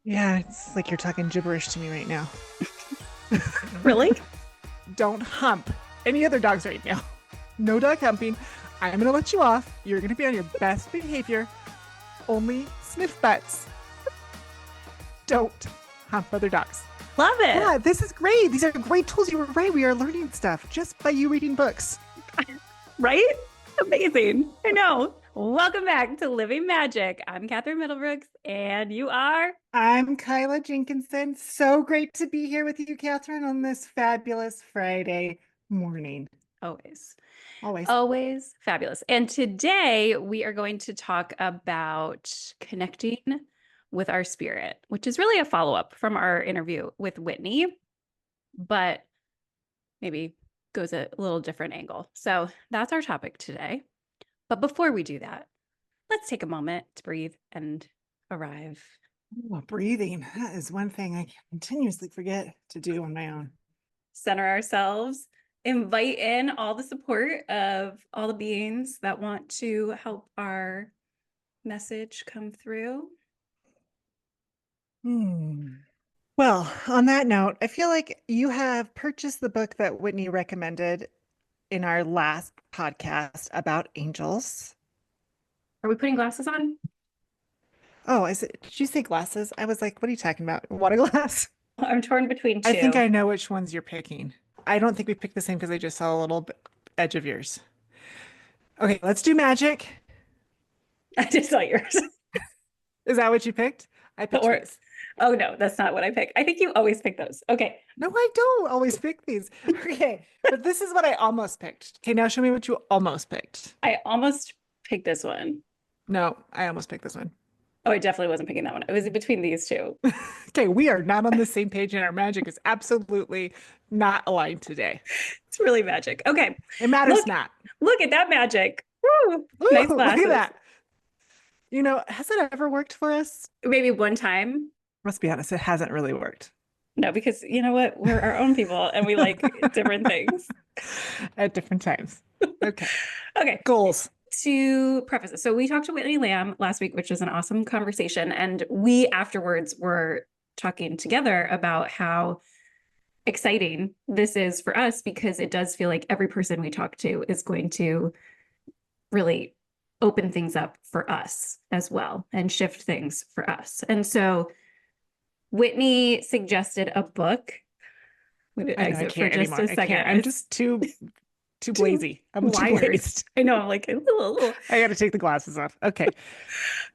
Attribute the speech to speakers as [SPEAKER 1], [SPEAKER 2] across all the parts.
[SPEAKER 1] Yeah, it's like you're talking gibberish to me right now.
[SPEAKER 2] Really?
[SPEAKER 1] Don't hump any other dogs right now. No dog humping. I'm going to let you off. You're going to be on your best behavior. Only sniff butts. Don't hump other dogs.
[SPEAKER 2] Love it.
[SPEAKER 1] Yeah, this is great. These are great tools. You were right. We are learning stuff just by you reading books.
[SPEAKER 2] Right? Amazing. I know. Welcome back to Living Magic. I'm Catherine Middlebrooks, and you are
[SPEAKER 1] I'm Kyla Jenkinson. So great to be here with you, Catherine, on this fabulous Friday morning.
[SPEAKER 2] always,
[SPEAKER 1] Always.
[SPEAKER 2] always fabulous. And today we are going to talk about connecting with our spirit, which is really a follow-up from our interview with Whitney, but maybe goes a little different angle. So that's our topic today. But before we do that, let's take a moment to breathe and arrive.
[SPEAKER 1] Oh, breathing. That is one thing I continuously forget to do on my own.
[SPEAKER 2] Center ourselves, invite in all the support of all the beings that want to help our message come through.
[SPEAKER 1] Well, on that note, I feel like you have purchased the book that Whitney recommended in our last podcast about angels.
[SPEAKER 2] Are we putting glasses on?
[SPEAKER 1] Oh, did you say glasses? I was like, what are you talking about? Water glass?
[SPEAKER 2] I'm torn between
[SPEAKER 1] I think
[SPEAKER 2] two.
[SPEAKER 1] I know which ones you're picking. I don't think we picked the same because I just saw a little edge of yours. Okay, let's do magic.
[SPEAKER 2] I just saw yours.
[SPEAKER 1] Is that what you picked? I picked
[SPEAKER 2] Or,
[SPEAKER 1] these.
[SPEAKER 2] oh no, that's not what I pick. I think you always pick those. Okay.
[SPEAKER 1] No, I don't always pick these. Okay, but this is what I almost picked. Okay, now show me what you almost picked.
[SPEAKER 2] I almost picked this one.
[SPEAKER 1] No, I almost picked this one.
[SPEAKER 2] Oh, I definitely wasn't picking that one. It was between these two.
[SPEAKER 1] Okay, we are not on the same page, and our magic is absolutely not aligned today.
[SPEAKER 2] It's really magic. Okay.
[SPEAKER 1] It matters
[SPEAKER 2] Look,
[SPEAKER 1] not.
[SPEAKER 2] look at that magic. Woo!
[SPEAKER 1] Ooh,
[SPEAKER 2] Nice
[SPEAKER 1] look at
[SPEAKER 2] glasses.
[SPEAKER 1] that. Has it ever worked for us?
[SPEAKER 2] Maybe one time.
[SPEAKER 1] Let's be honest, it hasn't really worked.
[SPEAKER 2] No, because you know what? We're our own people and we like different things.
[SPEAKER 1] At different times. Okay.
[SPEAKER 2] Okay.
[SPEAKER 1] Goals.
[SPEAKER 2] To preface this, so we talked to Whitney Lamb last week, which was an awesome conversation. And we afterwards were talking together about how exciting this is for us because it does feel like every person we talk to is going to really open things up for us as well and shift things for us. And so Whitney suggested a book. I'm going to
[SPEAKER 1] I know I
[SPEAKER 2] exit for
[SPEAKER 1] can't
[SPEAKER 2] just
[SPEAKER 1] anymore.
[SPEAKER 2] a
[SPEAKER 1] I
[SPEAKER 2] second.
[SPEAKER 1] can't. I'm just too blazy. I'm too
[SPEAKER 2] wired.
[SPEAKER 1] blazed.
[SPEAKER 2] I know. I'm like,
[SPEAKER 1] I got to take the glasses off. Okay.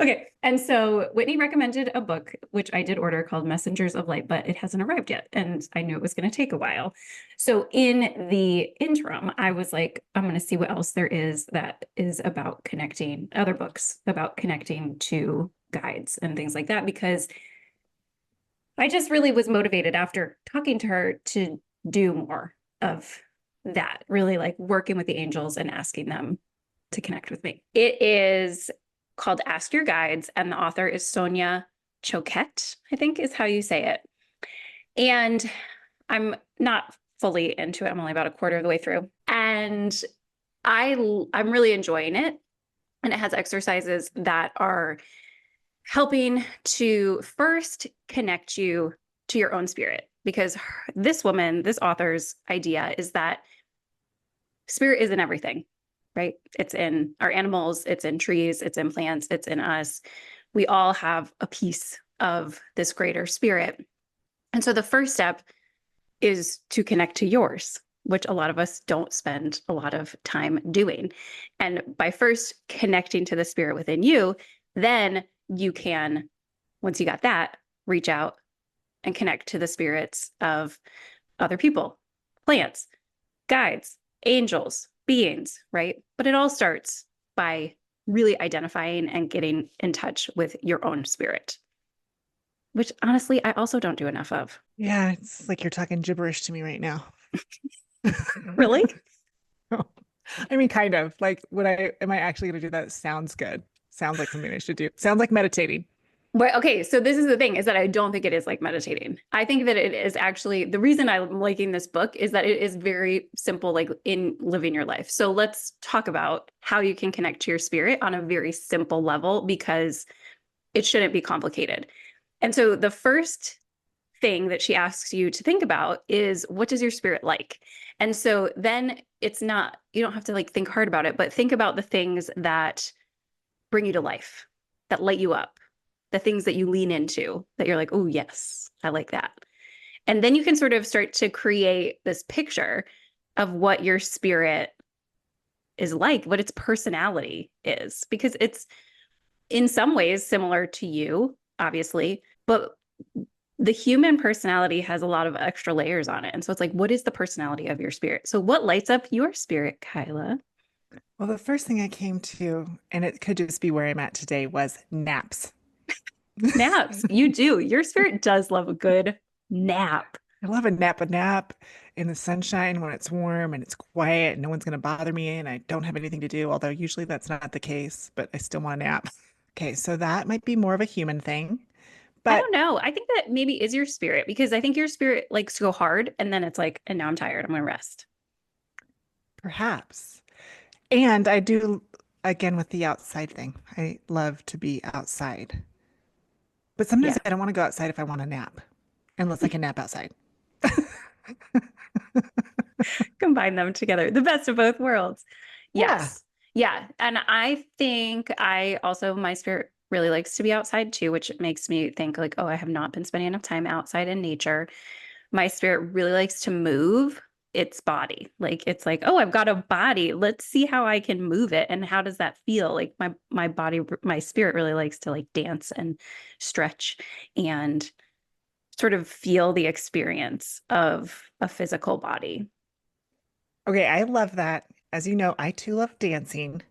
[SPEAKER 2] okay. And so Whitney recommended a book, which I did order called Messengers of Light, but it hasn't arrived yet. And I knew it was going to take a while. So in the interim, I was like, I'm going to see what else there is that is about connecting, other books about connecting to guides and things like that, because I just really was motivated after talking to her to do more of that, really like working with the angels and asking them to connect with me. It is called Ask Your Guides, and the author is Sonia Choquette, I think is how you say it. And I'm not fully into it. I'm only about a quarter of the way through. And I'm really enjoying it. And it has exercises that are helping to first connect you to your own spirit. Because this woman, this author's idea is that spirit is in everything, right? It's in our animals, it's in trees, it's in plants, it's in us. We all have a piece of this greater spirit. And so the first step is to connect to yours, which a lot of us don't spend a lot of time doing. And by first connecting to the spirit within you, then you can, once you got that, reach out and connect to the spirits of other people, plants, guides, angels, beings, right? But it all starts by really identifying and getting in touch with your own spirit, which honestly, I also don't do enough of.
[SPEAKER 1] Yeah, it's like you're talking gibberish to me right now.
[SPEAKER 2] Really?
[SPEAKER 1] I mean, kind of. Like, am I actually going to do that? Sounds good. Sounds like something I should do. Sounds like meditating.
[SPEAKER 2] But okay, so this is the thing is that I don't think it is like meditating. I think that it is actually the reason I'm liking this book is that it is very simple, like in living your life. So let's talk about how you can connect to your spirit on a very simple level because it shouldn't be complicated. And so the first thing that she asks you to think about is what does your spirit like? And so then it's not, you don't have to like think hard about it, but think about the things that bring you to life, that light you up, the things that you lean into that you're like, oh, yes, I like that. And then you can sort of start to create this picture of what your spirit is like, what its personality is, because it's in some ways similar to you, obviously, but the human personality has a lot of extra layers on it. And so it's like, what is the personality of your spirit? So, what lights up your spirit, Kyla?
[SPEAKER 1] Well, the first thing I came to, and it could just be where I'm at today, was naps.
[SPEAKER 2] Naps. You do. Your spirit does love a good nap.
[SPEAKER 1] I love a nap in the sunshine when it's warm and it's quiet and no one's going to bother me and I don't have anything to do, although usually that's not the case, but I still want a nap. Okay, so that might be more of a human thing,
[SPEAKER 2] I
[SPEAKER 1] but
[SPEAKER 2] don't know. I think that maybe is your spirit because I think your spirit likes to go hard and then it's like, and now I'm tired. I'm going to rest.
[SPEAKER 1] perhaps. And I do, again, with the outside thing, I love to be outside. But sometimes
[SPEAKER 2] Yeah.
[SPEAKER 1] I don't want to go outside if I want a nap, unless I can nap outside.
[SPEAKER 2] Combine them together. The best of both worlds.
[SPEAKER 1] Yeah.
[SPEAKER 2] Yes. Yeah. And I think I also, my spirit really likes to be outside too, which makes me think like, oh, I have not been spending enough time outside in nature. My spirit really likes to move its body. Like it's like, oh, I've got a body. Let's see how I can move it. And how does that feel? Like my body, my spirit really likes to like dance and stretch and sort of feel the experience of a physical body.
[SPEAKER 1] Okay, I love that. As you know, I too love dancing.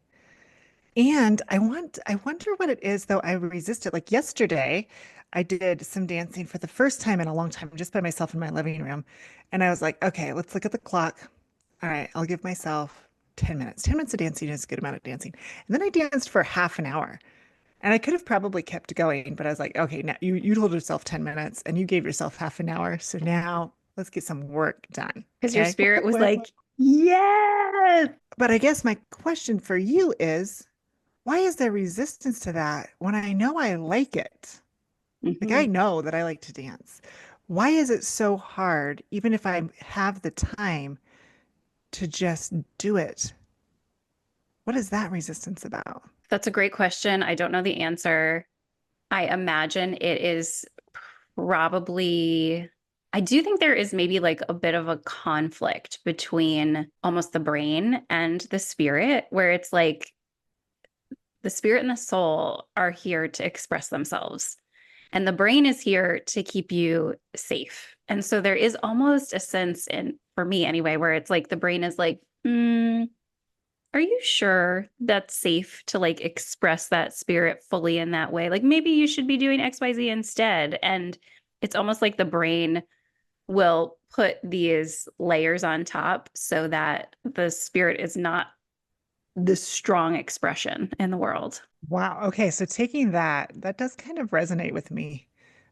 [SPEAKER 1] And I wonder what it is though. I resist it. Like yesterday, I did some dancing for the first time in a long time, just by myself in my living room. And I was like, okay, let's look at the clock. All right, I'll give myself 10 minutes. 10 minutes of dancing is a good amount of dancing. And then I danced for half an hour. And I could have probably kept going, but I was like, okay, now you told yourself 10 minutes and you gave yourself half an hour. So now let's get some work done.
[SPEAKER 2] Because your
[SPEAKER 1] Okay.
[SPEAKER 2] spirit was like, yes.
[SPEAKER 1] But I guess my question for you is, why is there resistance to that when I know I like it? Like I
[SPEAKER 2] Mhm.
[SPEAKER 1] know that I like to dance. Why is it so hard, even if I have the time, to just do it? What is that resistance about?
[SPEAKER 2] That's a great question. I don't know the answer. I imagine it is probably, I do think there is maybe like a bit of a conflict between almost the brain and the spirit, where it's like the spirit and the soul are here to express themselves. And the brain is here to keep you safe. And so there is almost a sense in, for me anyway, where it's like the brain is like, are you sure that's safe to like express that spirit fully in that way? Like maybe you should be doing XYZ instead. And it's almost like the brain will put these layers on top so that the spirit is not the strong expression in the world.
[SPEAKER 1] Wow. Okay. So taking that, that does kind of resonate with me.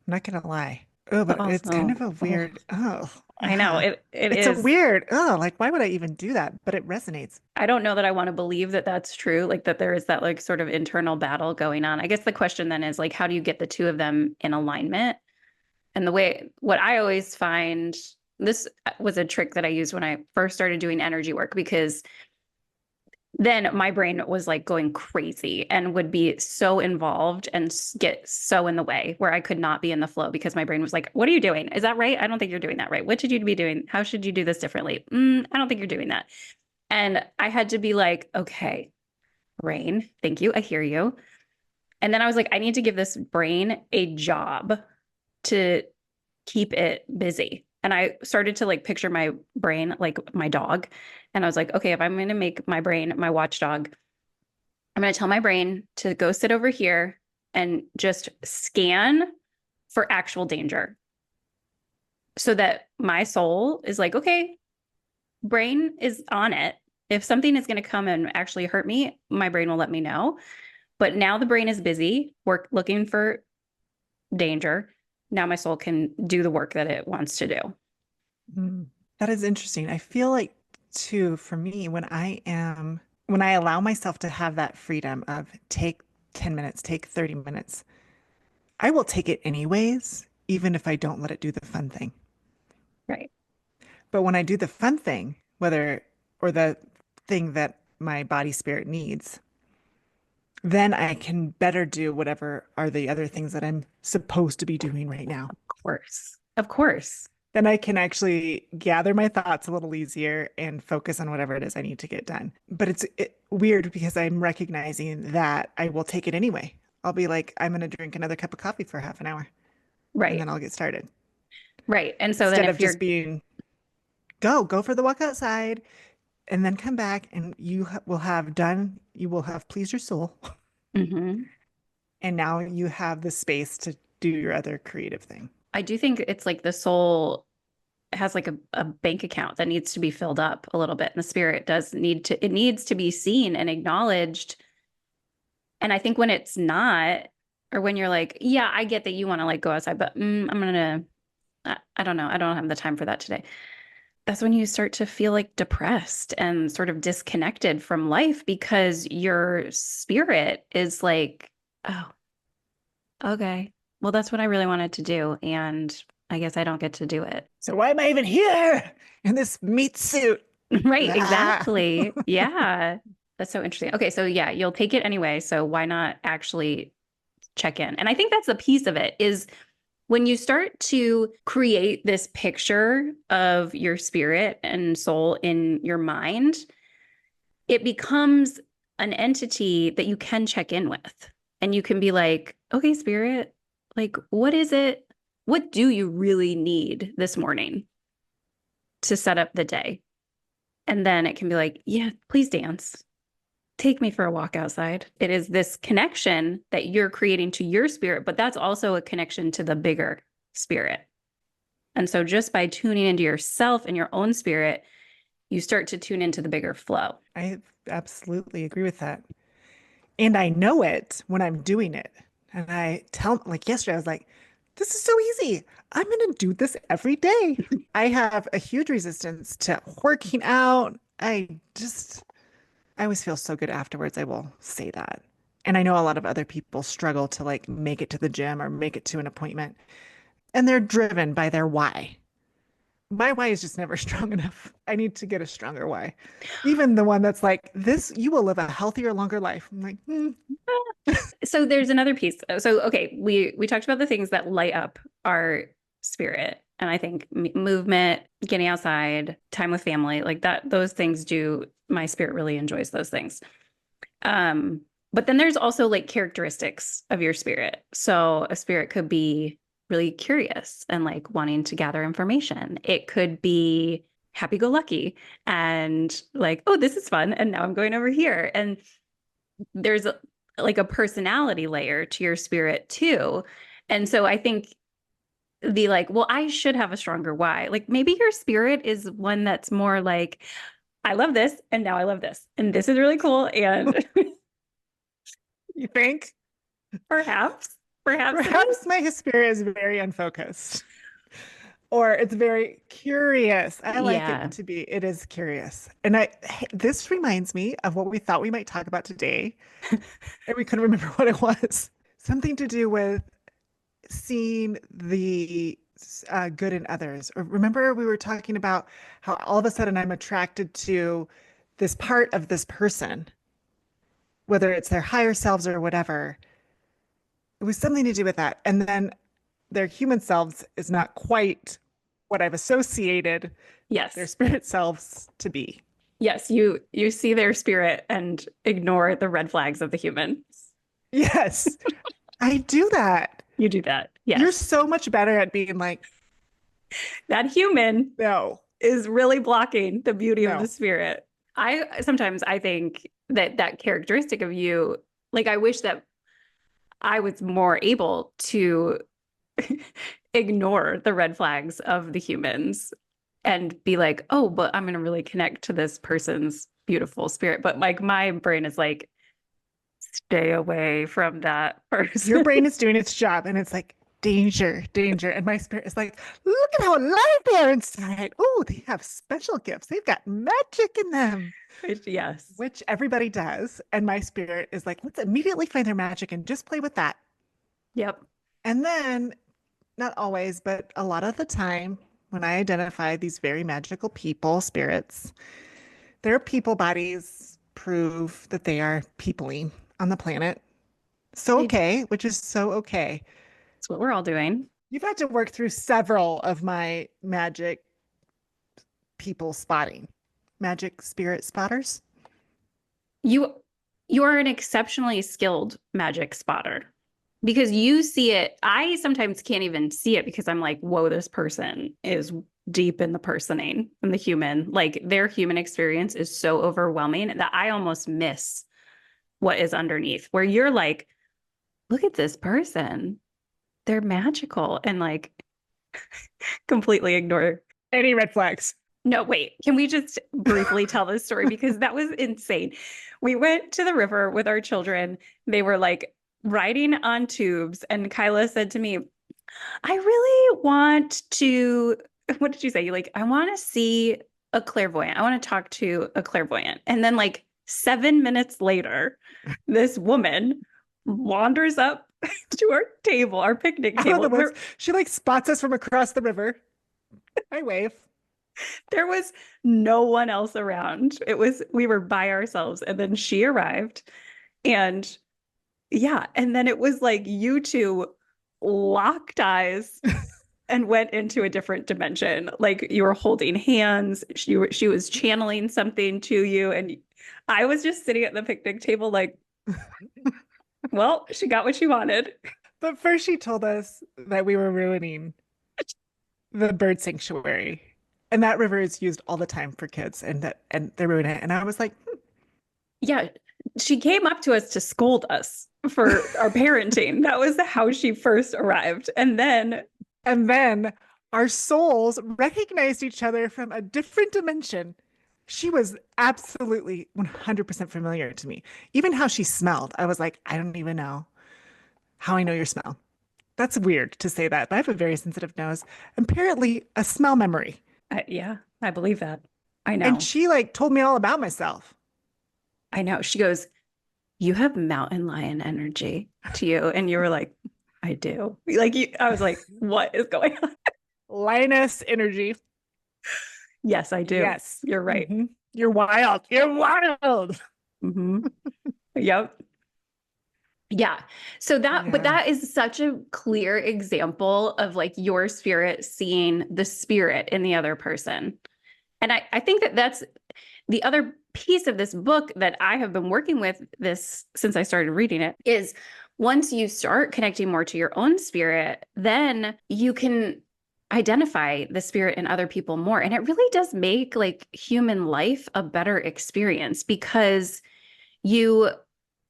[SPEAKER 1] I'm not gonna lie. Oh,
[SPEAKER 2] But
[SPEAKER 1] but it's kind
[SPEAKER 2] also,
[SPEAKER 1] of a
[SPEAKER 2] oh,
[SPEAKER 1] weird, oh,
[SPEAKER 2] I know it
[SPEAKER 1] it's a
[SPEAKER 2] is.
[SPEAKER 1] weird, oh, like why would I even do that? But it resonates.
[SPEAKER 2] I don't know that I want to believe that that's true, like that there is that like sort of internal battle going on. I guess the question then is like, how do you get the two of them in alignment? And the way, what I always find, this was a trick that I used when I first started doing energy work because then my brain was like going crazy and would be so involved and get so in the way where I could not be in the flow because my brain was like, what are you doing? Is that right? I don't think you're doing that right. What should you be doing? How should you do this differently? I don't think you're doing that. And I had to be like, okay, brain, thank you. I hear you. And then I was like, I need to give this brain a job to keep it busy. And I started to like picture my brain like my dog. And I was like, okay, if I'm going to make my brain my watchdog, I'm going to tell my brain to go sit over here and just scan for actual danger so that my soul is like, okay, brain is on it. If something is going to come and actually hurt me, my brain will let me know. But now the brain is busy work looking for danger. Now my soul can do the work that it wants to do.
[SPEAKER 1] Mm. That is interesting. I feel like too, for me, when I allow myself to have that freedom of take 10 minutes, take 30 minutes, I will take it anyways, even if I don't let it do the fun thing.
[SPEAKER 2] Right.
[SPEAKER 1] But when I do the fun thing, whether or the thing that my body spirit needs, then I can better do whatever are the other things that I'm supposed to be doing right now.
[SPEAKER 2] Of course. Of course.
[SPEAKER 1] Then I can actually gather my thoughts a little easier and focus on whatever it is I need to get done. But it's weird because I'm recognizing that I will take it anyway. I'll be like, I'm going to drink another cup of coffee for half an hour and
[SPEAKER 2] Right.
[SPEAKER 1] then I'll get started.
[SPEAKER 2] Right. And so then
[SPEAKER 1] Instead of
[SPEAKER 2] if
[SPEAKER 1] just
[SPEAKER 2] you're
[SPEAKER 1] being, go for the walk outside and then come back and will have done, you will have pleased your soul.
[SPEAKER 2] Mhm.
[SPEAKER 1] And now you have the space to do your other creative thing.
[SPEAKER 2] I do think it's like the soul has like a bank account that needs to be filled up a little bit. And the spirit does need to, it needs to be seen and acknowledged. And I think when it's not, or when you're like, yeah, I get that you want to like go outside, but I'm gonna, I don't know, I don't have the time for that today. That's when you start to feel like depressed and sort of disconnected from life because your spirit is like, oh, okay, well, that's what I really wanted to do. And I guess I don't get to do it.
[SPEAKER 1] So why am I even here in this meat suit?
[SPEAKER 2] Right,
[SPEAKER 1] Ah.
[SPEAKER 2] exactly. Yeah. That's so interesting. Okay, so yeah, you'll take it anyway. So why not actually check in? And I think that's the piece of it is when you start to create this picture of your spirit and soul in your mind, it becomes an entity that you can check in with. And you can be like, okay, spirit, like, what is it? What do you really need this morning to set up the day? And then it can be like, yeah, please dance. Take me for a walk outside. It is this connection that you're creating to your spirit, but that's also a connection to the bigger spirit. And so just by tuning into yourself and your own spirit, you start to tune into the bigger flow.
[SPEAKER 1] I absolutely agree with that. And I know it when I'm doing it. And I tell, like yesterday, I was like, this is so easy. I'm going to do this every day. I have a huge resistance to working out. I always feel so good afterwards. I will say that. And I know a lot of other people struggle to like make it to the gym or make it to an appointment, and they're driven by their why. My why is just never strong enough. I need to get a stronger why. Even the one that's like, this, you will live a healthier, longer life. I'm like,
[SPEAKER 2] So there's another piece. So okay, we talked about the things that light up our spirit. And I think movement, getting outside, time with family, like that, those things do, my spirit really enjoys those things. But then there's also like characteristics of your spirit. So a spirit could be really curious and like wanting to gather information. It could be happy-go-lucky and like, oh, this is fun. And now I'm going over here. And there's like a personality layer to your spirit too. And so I think the like, well, I should have a stronger why. Like maybe your spirit is one that's more like, I love this and now I love this. And this is really cool. And
[SPEAKER 1] you think?
[SPEAKER 2] perhaps, perhaps it is.
[SPEAKER 1] Perhaps my spirit is very unfocused or it's very curious. I like
[SPEAKER 2] Yeah.
[SPEAKER 1] it to be, it is curious. And this reminds me of what we thought we might talk about today, and we couldn't remember what it was. Something to do with seeing the good in others. Or remember, we were talking about how all of a sudden I'm attracted to this part of this person, whether it's their higher selves or whatever. It was something to do with that. And then their human selves is not quite what I've associated their
[SPEAKER 2] Yes.
[SPEAKER 1] spirit selves to be.
[SPEAKER 2] Yes. You see their spirit and ignore the red flags of the human.
[SPEAKER 1] Yes, I do that.
[SPEAKER 2] You do that.
[SPEAKER 1] You're
[SPEAKER 2] Yes.
[SPEAKER 1] so much better at being like,
[SPEAKER 2] That human
[SPEAKER 1] no,
[SPEAKER 2] is really blocking the beauty of the
[SPEAKER 1] no.
[SPEAKER 2] spirit. I sometimes I think that that characteristic of you, like I wish that I was more able to ignore the red flags of the humans and be like, oh, but I'm going to really connect to this person's beautiful spirit. But like my brain is like, stay away from that
[SPEAKER 1] Your
[SPEAKER 2] person.
[SPEAKER 1] brain is doing its job and it's like, danger, danger. And my spirit is like, look at how alive they are inside. Oh, they have special gifts. They've got magic in them,
[SPEAKER 2] Yes.
[SPEAKER 1] which everybody does. And my spirit is like, let's immediately find their magic and just play with that.
[SPEAKER 2] Yep.
[SPEAKER 1] And then, not always, but a lot of the time, when I identify these very magical people, spirits, their people bodies prove that they are peopling on the planet. So
[SPEAKER 2] That's
[SPEAKER 1] okay, which is so okay.
[SPEAKER 2] what we're all doing.
[SPEAKER 1] You've had to work through several of my magic people spotting, magic spirit spotters.
[SPEAKER 2] You you are an exceptionally skilled magic spotter because you see it. I sometimes can't even see it because I'm like, whoa, this person is deep in the personing and the human. Like their human experience is so overwhelming that I almost miss what is underneath, where you're like, look at this person. They're magical and like completely ignore.
[SPEAKER 1] Any red flags?
[SPEAKER 2] No, wait, can we just briefly tell this story? Because that was insane. We went to the river with our children. They were like riding on tubes, and Kyla said to me, I really want to, what did you say? You like, I want to see a clairvoyant. I want to talk to a clairvoyant. And then, like, 7 minutes later, this woman wanders up to our table, our picnic
[SPEAKER 1] Out of the
[SPEAKER 2] table.
[SPEAKER 1] woods. She like spots us from across the river. I wave.
[SPEAKER 2] There was no one else around. We were by ourselves. And then she arrived. And yeah. And then it was like you two locked eyes and went into a different dimension. Like you were holding hands. She was channeling something to you. And I was just sitting at the picnic table, like, well, she got what she wanted.
[SPEAKER 1] But first, she told us that we were ruining the bird sanctuary, and that river is used all the time for kids, and they ruin it. And I was like,
[SPEAKER 2] Yeah. She came up to us to scold us for our parenting. That was how she first arrived.
[SPEAKER 1] and then our souls recognized each other from a different dimension. She was absolutely 100% familiar to me. Even how she smelled, I was like, I don't even know how I know your smell. That's weird to say that, but I have a very sensitive nose. Apparently, a smell memory.
[SPEAKER 2] yeah, I believe that. I
[SPEAKER 1] And
[SPEAKER 2] know.
[SPEAKER 1] she like told me all about myself.
[SPEAKER 2] I know. She goes, you have mountain lion energy to you. And you were like, I do. I was like, what is going on?
[SPEAKER 1] Lioness energy.
[SPEAKER 2] Yes, I do.
[SPEAKER 1] Yes.
[SPEAKER 2] You're right.
[SPEAKER 1] You're wild. You're wild.
[SPEAKER 2] Hmm. Yep. Yeah. But
[SPEAKER 1] Yeah.
[SPEAKER 2] that is such a clear example of like your spirit seeing the spirit in the other person. And I think that that's the other piece of this book that I have been working with this since I started reading it is once you start connecting more to your own spirit, then you can identify the spirit in other people more. And it really does make like human life a better experience because you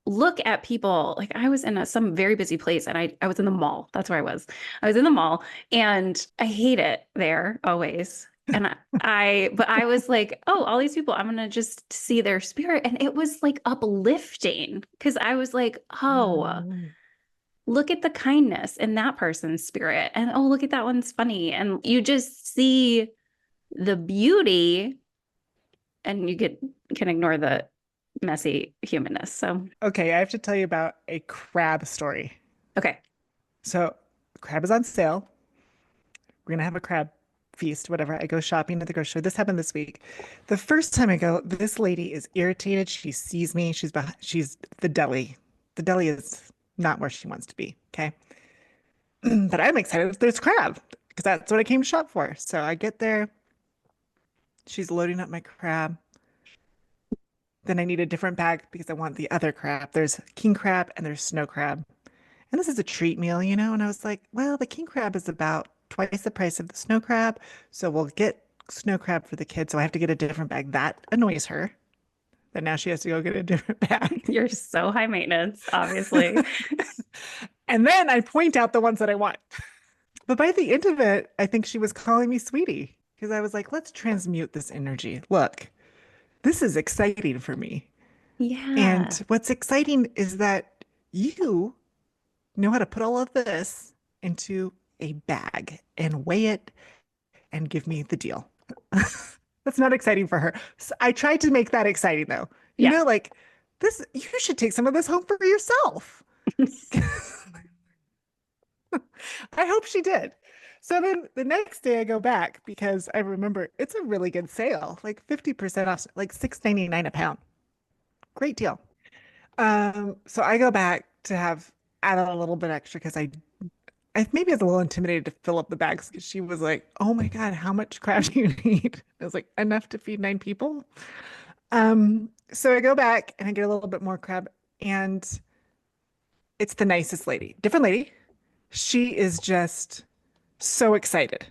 [SPEAKER 2] look at people like I was in some very busy place and I was in the mall. That's where I was. I was in the mall and I hate it there always. And but I was like, oh, all these people, I'm going to just see their spirit. And it was like uplifting because I was like, oh,
[SPEAKER 1] Mm.
[SPEAKER 2] look at the kindness in that person's spirit. And oh, look at that one's funny. And you just see the beauty and can ignore the messy humanness. So,
[SPEAKER 1] Okay, I have to tell you about a crab story.
[SPEAKER 2] okay.
[SPEAKER 1] So, crab is on sale. We're gonna have a crab feast, whatever. I go shopping at the grocery store. This happened this week. The first time I go, this lady is irritated. She sees me. She's the deli. The deli is not where she wants to be. Okay. But I'm excited that there's crab because that's what I came to shop for. So I get there. She's loading up my crab. Then I need a different bag because I want the other crab. There's king crab and there's snow crab. And this is a treat meal, you know? And I was like, well, the king crab is about twice the price of the snow crab. So we'll get snow crab for the kids. So I have to get a different bag. That annoys her. That now she has to go get a different bag.
[SPEAKER 2] You're so high maintenance, obviously.
[SPEAKER 1] And then I point out the ones that I want. But by the end of it, I think she was calling me sweetie because I was like, let's transmute this energy. Look, this is exciting for me. And
[SPEAKER 2] Yeah.
[SPEAKER 1] what's exciting is that you know how to put all of this into a bag and weigh it and give me the deal. That's not exciting for her. So I tried to make that exciting though. You
[SPEAKER 2] Yeah.
[SPEAKER 1] know, like this, you should take some of this home for yourself. I hope she did. So then the next day I go back because I remember it's a really good sale, like 50% off, like 6.99 a pound. Great deal. So I go back to have added a little bit extra because I maybe I was a little intimidated to fill up the bags because she was like, "Oh my God, how much crab do you need?" I was like, "Enough to feed 9 people." So I go back and I get a little bit more crab, and it's the nicest lady, different lady. She is just so excited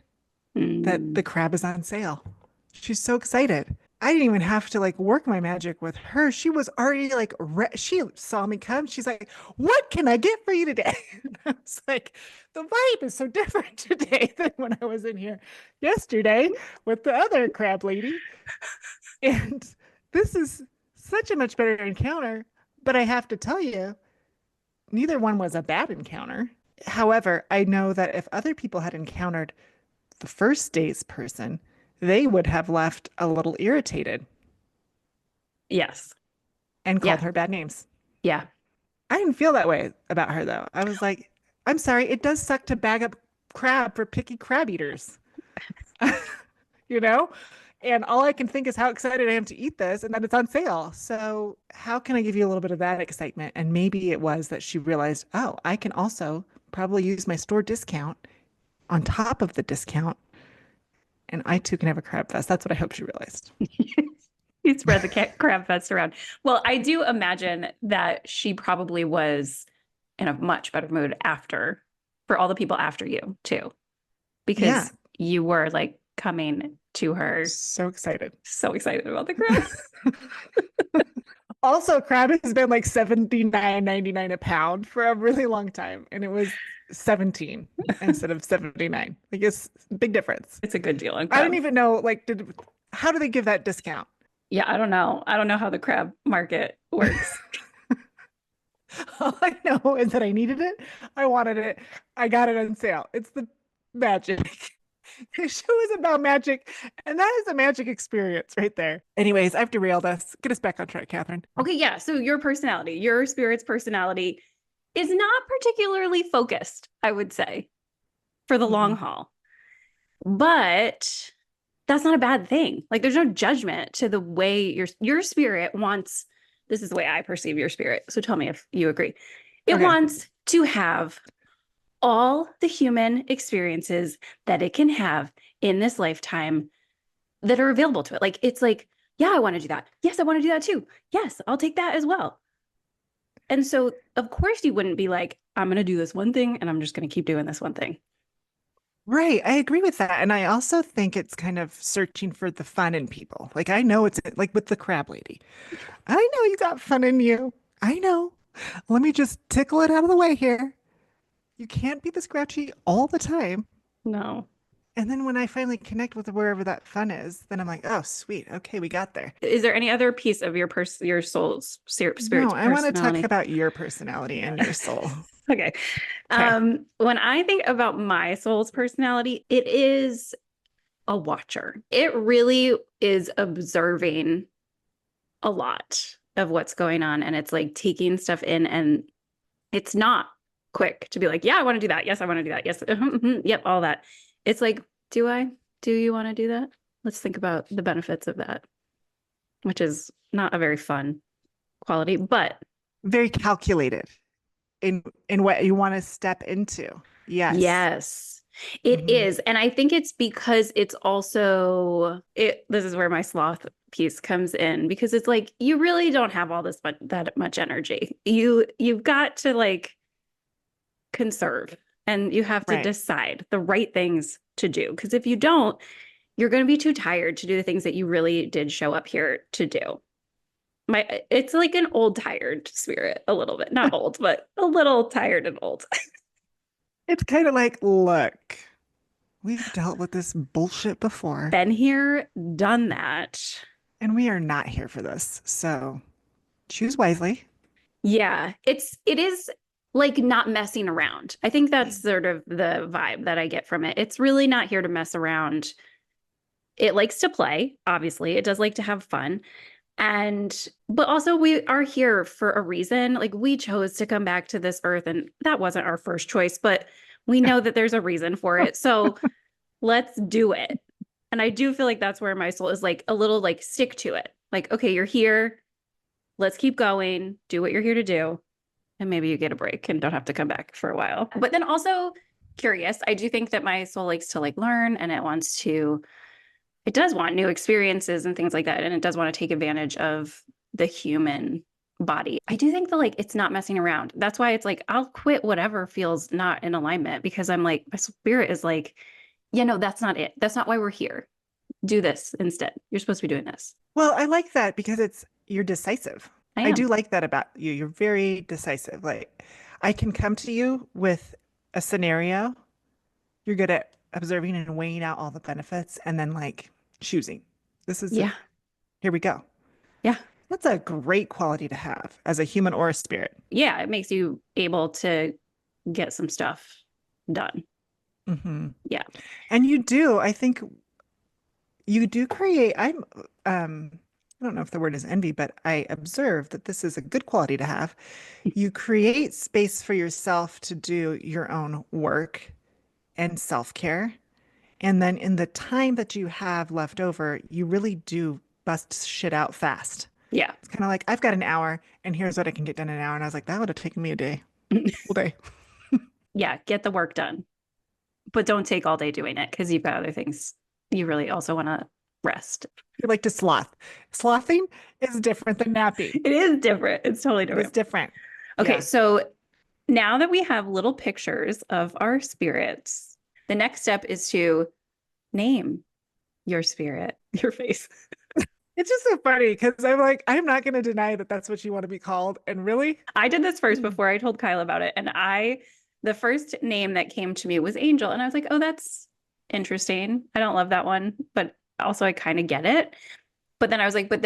[SPEAKER 1] that the
[SPEAKER 2] Mm.
[SPEAKER 1] crab is on sale. She's so excited. I didn't even have to like work my magic with her. She was already like, she saw me come. She's like, "What can I get for you today?" And I was like, the vibe is so different today than when I was in here yesterday with the other crab lady. And this is such a much better encounter. But I have to tell you, neither one was a bad encounter. However, I know that if other people had encountered the first day's person, they would have left a little irritated
[SPEAKER 2] Yes.
[SPEAKER 1] and called
[SPEAKER 2] Yeah.
[SPEAKER 1] her bad names.
[SPEAKER 2] Yeah.
[SPEAKER 1] I didn't feel that way about her though. I was like, I'm sorry, it does suck to bag up crab for picky crab eaters, you know? And all I can think is how excited I am to eat this and that it's on sale. So, how can I give you a little bit of that excitement? And maybe it was that she realized, oh, I can also probably use my store discount on top of the discount, and I too can have a crab fest. That's what I hope she realized.
[SPEAKER 2] You spread the crab fest around. Well, I do imagine that she probably was in a much better mood after, for all the people after you too,
[SPEAKER 1] Yeah,
[SPEAKER 2] because you were like coming to her
[SPEAKER 1] so excited.
[SPEAKER 2] so excited about the crab.
[SPEAKER 1] Also, crab has been like 79.99 a pound for a really long time, and it was 17 instead of 79. I guess big difference.
[SPEAKER 2] It's a good deal on
[SPEAKER 1] I didn't
[SPEAKER 2] crab.
[SPEAKER 1] even know like how do they give that discount?
[SPEAKER 2] Yeah, I don't know. I don't know how the crab market works.
[SPEAKER 1] All I know is that I needed it, I wanted it, I got it on sale. It's the magic. The show is about magic, and that is a magic experience right there. Anyways, I've derailed us. Get us back on track, Catherine.
[SPEAKER 2] Okay, yeah. So your personality, your spirit's personality is not particularly focused, I would say, for the long
[SPEAKER 1] Mm-mm.
[SPEAKER 2] haul. But that's not a bad thing. Like there's no judgment to the way your spirit wants. This is the way I perceive your spirit. So tell me if you agree. It
[SPEAKER 1] Okay.
[SPEAKER 2] wants to have all the human experiences that it can have in this lifetime that are available to it. Like it's like, yeah, I want to do that. Yes, I want to do that too. Yes, I'll take that as well. And so, of course, you wouldn't be like, I'm going to do this one thing and I'm just going to keep doing this one thing.
[SPEAKER 1] Right. I agree with that. And I also think it's kind of searching for the fun in people. Like I know it's like with the crab lady. I know you got fun in you. I know. Let me just tickle it out of the way here. You can't be the scratchy all the time.
[SPEAKER 2] No.
[SPEAKER 1] And then when I finally connect with wherever that fun is, then I'm like, oh, sweet. Okay, we got there.
[SPEAKER 2] Is there any other piece of your soul's
[SPEAKER 1] No,
[SPEAKER 2] spirit's
[SPEAKER 1] I want to talk
[SPEAKER 2] personality?
[SPEAKER 1] about your personality and your soul.
[SPEAKER 2] Okay.
[SPEAKER 1] Okay.
[SPEAKER 2] When I think about my soul's personality, it is a watcher. It really is observing a lot of what's going on and it's like taking stuff in and it's not quick to be like, yeah, I want to do that. Yes, I want to do that. Yes. Yep, all that. It's like, do I? Do you want to do that? Let's think about the benefits of that, which is not a very fun quality, but
[SPEAKER 1] Very calculated in what you want to step into. Yes.
[SPEAKER 2] yes, it
[SPEAKER 1] Hmm.
[SPEAKER 2] is. And I think it's because it's also this is where my sloth piece comes in because it's like you really don't have all this that much energy. You've got to like conserve and you have to
[SPEAKER 1] Right.
[SPEAKER 2] decide the right things to do because if you don't, you're going to be too tired to do the things that you really did show up here to do. It's like an old tired spirit a little bit, not old, but a little tired and old.
[SPEAKER 1] It's kind of like, look, we've dealt with this bullshit before,
[SPEAKER 2] Been here, done that.
[SPEAKER 1] and we are not here for this. So choose wisely.
[SPEAKER 2] Yeah, it is like not messing around. I think that's sort of the vibe that I get from it. It's really not here to mess around. It likes to play, obviously. It does like to have fun. And but also we are here for a reason. Like we chose to come back to this earth and that wasn't our first choice, but We know that there's a reason for it. So let's do it. And I do feel like that's where my soul is like a little like stick to it. Like, okay, you're here. Let's keep going. Do what you're here to do. And maybe you get a break and don't have to come back for a while. But then also curious, I do think that my soul likes to like learn and it does want new experiences and things like that. And it does want to take advantage of the human body. I do think that like it's not messing around. That's why it's like I'll quit whatever feels not in alignment because I'm like, my spirit is like, yeah, no, that's not it. That's not why we're here. Do this instead. You're supposed to be doing this.
[SPEAKER 1] Well, I like that because you're decisive.
[SPEAKER 2] I
[SPEAKER 1] I do
[SPEAKER 2] am.
[SPEAKER 1] like that about you. You're very decisive. Like I can come to you with a scenario. You're good at observing and weighing out all the benefits and then like choosing. This is
[SPEAKER 2] Yeah.
[SPEAKER 1] it. Here we go.
[SPEAKER 2] Yeah.
[SPEAKER 1] That's a great quality to have as a human or a spirit.
[SPEAKER 2] Yeah. It makes you able to get some stuff done.
[SPEAKER 1] Hmm.
[SPEAKER 2] Yeah.
[SPEAKER 1] And you do, I think you do create, I don't know if the word is envy, but I observe that this is a good quality to have. You create space for yourself to do your own work and self-care. And then in the time that you have left over, you really do bust shit out fast.
[SPEAKER 2] Yeah.
[SPEAKER 1] It's kind of like, I've got an hour and here's what I can get done in an hour. And I was like, that would have taken me a day, full day.
[SPEAKER 2] Yeah. Get the work done, but don't take all day doing it because you've got other things you really also want to rest.
[SPEAKER 1] You like to sloth. Slothing is different than napping.
[SPEAKER 2] It is different. It's totally
[SPEAKER 1] It is
[SPEAKER 2] different.
[SPEAKER 1] different.
[SPEAKER 2] Okay.
[SPEAKER 1] Yeah.
[SPEAKER 2] So now that we have little pictures of our spirits, the next step is to name your spirit, your face.
[SPEAKER 1] It's just so funny because I'm like, I'm not going to deny that that's what you want to be called. And really,
[SPEAKER 2] I did this first
[SPEAKER 1] mm,
[SPEAKER 2] before I told Kyla about it. And the first name that came to me was Angel. And I was like, oh, that's interesting. I don't love that one, but also I kind of get it. But then I was like, but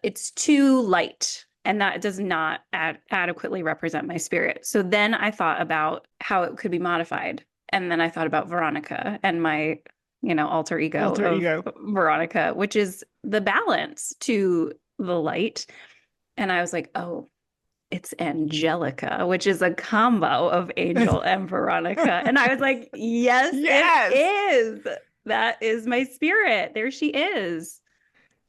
[SPEAKER 2] it's too light. And that does not adequately represent my spirit. So then I thought about how it could be modified. And then I thought about Veronica and my, alter ego
[SPEAKER 1] alter
[SPEAKER 2] of
[SPEAKER 1] ego.
[SPEAKER 2] Veronica, which is the balance to the light. And I was like, oh, it's Angelica, which is a combo of Angel and Veronica. And I was like, yes, it
[SPEAKER 1] Yes.
[SPEAKER 2] is. That is my spirit. There she is.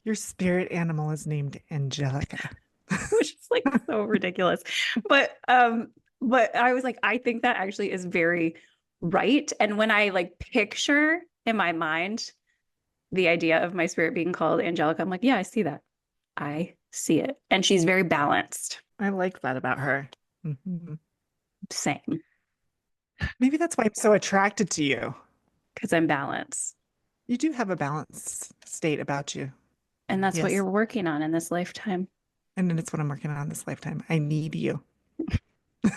[SPEAKER 1] Your spirit animal is named Angelica.
[SPEAKER 2] Which is like so ridiculous. But I was like, I think that actually is very right. And when I like picture in my mind the idea of my spirit being called Angelica, I'm like, yeah, I see that. I see it. And she's very balanced.
[SPEAKER 1] I like that about her. Mhm.
[SPEAKER 2] Same.
[SPEAKER 1] Maybe that's why I'm so attracted to you.
[SPEAKER 2] Because I'm balanced.
[SPEAKER 1] You do have a balanced state about you.
[SPEAKER 2] And that's what
[SPEAKER 1] Yes.
[SPEAKER 2] you're working on in this lifetime.
[SPEAKER 1] And then it's what I'm working on this lifetime. I need you.